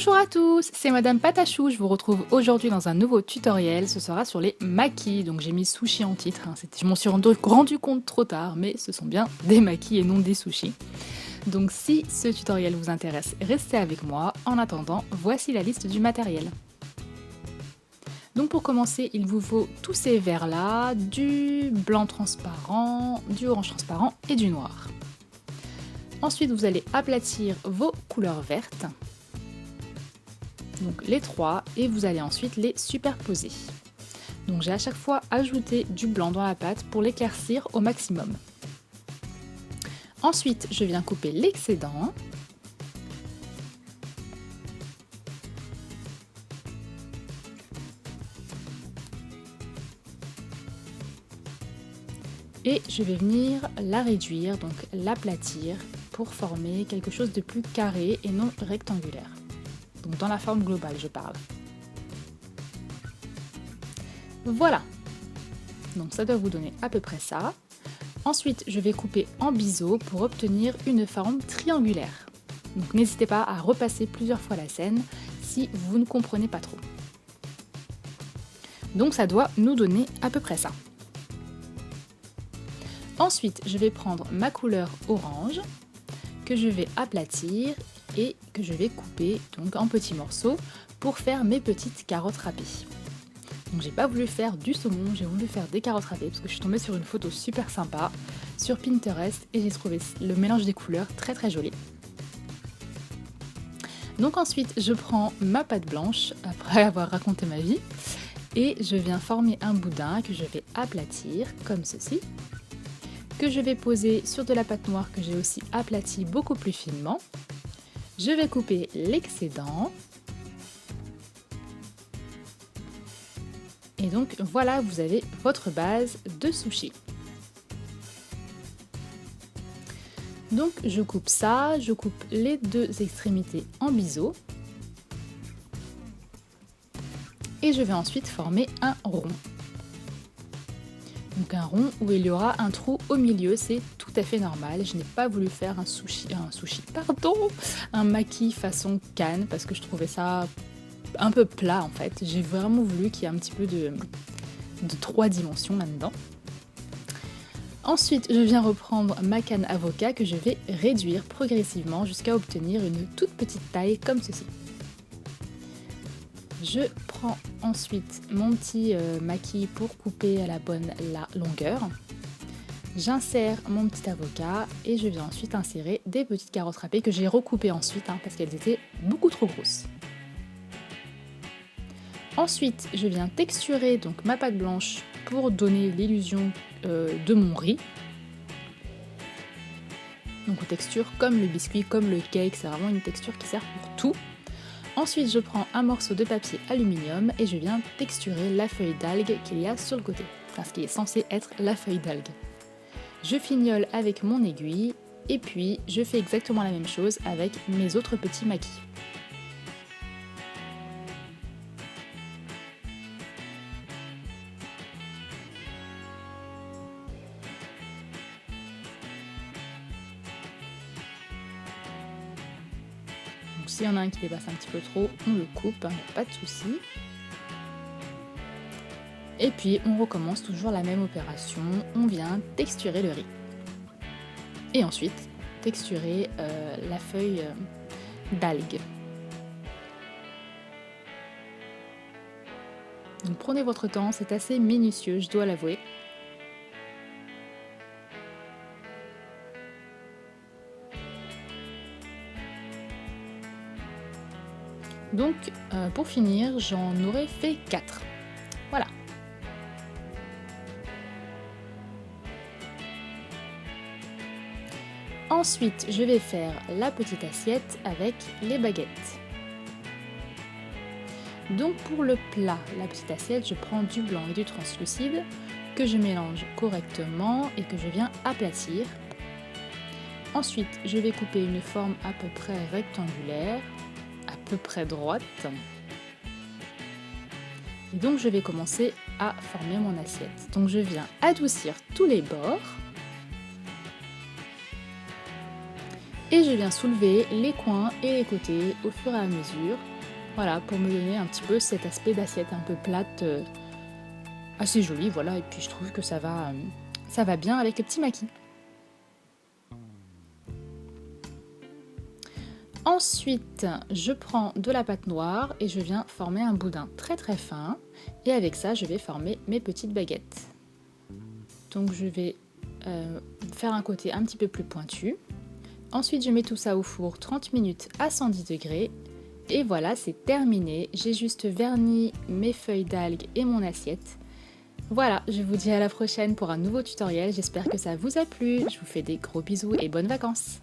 Bonjour à tous, c'est Madame Patachou, je vous retrouve aujourd'hui dans un nouveau tutoriel, ce sera sur les makis, donc j'ai mis sushi en titre, je m'en suis rendu compte trop tard, mais ce sont bien des makis et non des sushis. Donc si ce tutoriel vous intéresse, restez avec moi, en attendant, voici la liste du matériel. Donc pour commencer, il vous faut tous ces verres là, du blanc transparent, du orange transparent et du noir. Ensuite vous allez aplatir vos couleurs vertes. Donc les trois, et vous allez ensuite les superposer. Donc j'ai à chaque fois ajouté du blanc dans la pâte pour l'éclaircir au maximum. Ensuite, je viens couper l'excédent. Et je vais venir la réduire, donc l'aplatir, pour former quelque chose de plus carré et non rectangulaire. Donc dans la forme globale, je parle. Voilà. Donc ça doit vous donner à peu près ça. Ensuite, je vais couper en biseau pour obtenir une forme triangulaire. Donc n'hésitez pas à repasser plusieurs fois la scène si vous ne comprenez pas trop. Donc ça doit nous donner à peu près ça. Ensuite, je vais prendre ma couleur orange que je vais aplatir et que je vais couper donc en petits morceaux pour faire mes petites carottes râpées. Donc j'ai pas voulu faire du saumon, j'ai voulu faire des carottes râpées parce que je suis tombée sur une photo super sympa sur Pinterest et j'ai trouvé le mélange des couleurs très très joli. Donc ensuite je prends ma pâte blanche après avoir raconté ma vie et je viens former un boudin que je vais aplatir comme ceci, que je vais poser sur de la pâte noire que j'ai aussi aplatie beaucoup plus finement. Je vais couper l'excédent. Et donc voilà, vous avez votre base de sushi. Donc je coupe ça, je coupe les deux extrémités en biseau. Et je vais ensuite former un rond. Donc un rond où il y aura un trou au milieu, c'est tout à fait normal. Je n'ai pas voulu faire un maki façon canne parce que je trouvais ça un peu plat en fait. J'ai vraiment voulu qu'il y ait un petit peu de 3 dimensions là-dedans. Ensuite, je viens reprendre ma canne avocat que je vais réduire progressivement jusqu'à obtenir une toute petite taille comme ceci. Je prends ensuite mon petit maki pour couper à la bonne longueur. J'insère mon petit avocat et je viens ensuite insérer des petites carottes râpées que j'ai recoupées ensuite parce qu'elles étaient beaucoup trop grosses. Ensuite, je viens texturer donc ma pâte blanche pour donner l'illusion de mon riz. Donc une texture comme le biscuit, comme le cake, c'est vraiment une texture qui sert pour tout. Ensuite, je prends un morceau de papier aluminium et je viens texturer la feuille d'algue qu'il y a sur le côté, enfin ce qui est censé être la feuille d'algue. Je fignole avec mon aiguille et puis je fais exactement la même chose avec mes autres petits makis. Donc s'il y en a un qui dépasse un petit peu trop, on le coupe, pas de souci. Et puis on recommence toujours la même opération, on vient texturer le riz. Et ensuite texturer la feuille d'algue. Donc prenez votre temps, c'est assez minutieux, je dois l'avouer. Donc pour finir, j'en aurais fait 4. Voilà. Ensuite, je vais faire la petite assiette avec les baguettes. Donc pour le plat, la petite assiette, je prends du blanc et du translucide que je mélange correctement et que je viens aplatir. Ensuite, je vais couper une forme à peu près rectangulaire, à peu près droite. Et donc je vais commencer à former mon assiette. Donc je viens adoucir tous les bords. Et je viens soulever les coins et les côtés au fur et à mesure Voilà, pour me donner un petit peu cet aspect d'assiette un peu plate, assez jolie, voilà. Et puis je trouve que ça va bien avec le petit maquis. Ensuite, je prends de la pâte noire et je viens former un boudin très très fin. Et avec ça, je vais former mes petites baguettes. Donc je vais faire un côté un petit peu plus pointu. Ensuite, je mets tout ça au four 30 minutes à 110 degrés. Et voilà, c'est terminé. J'ai juste verni mes feuilles d'algues et mon assiette. Voilà, je vous dis à la prochaine pour un nouveau tutoriel. J'espère que ça vous a plu. Je vous fais des gros bisous et bonnes vacances.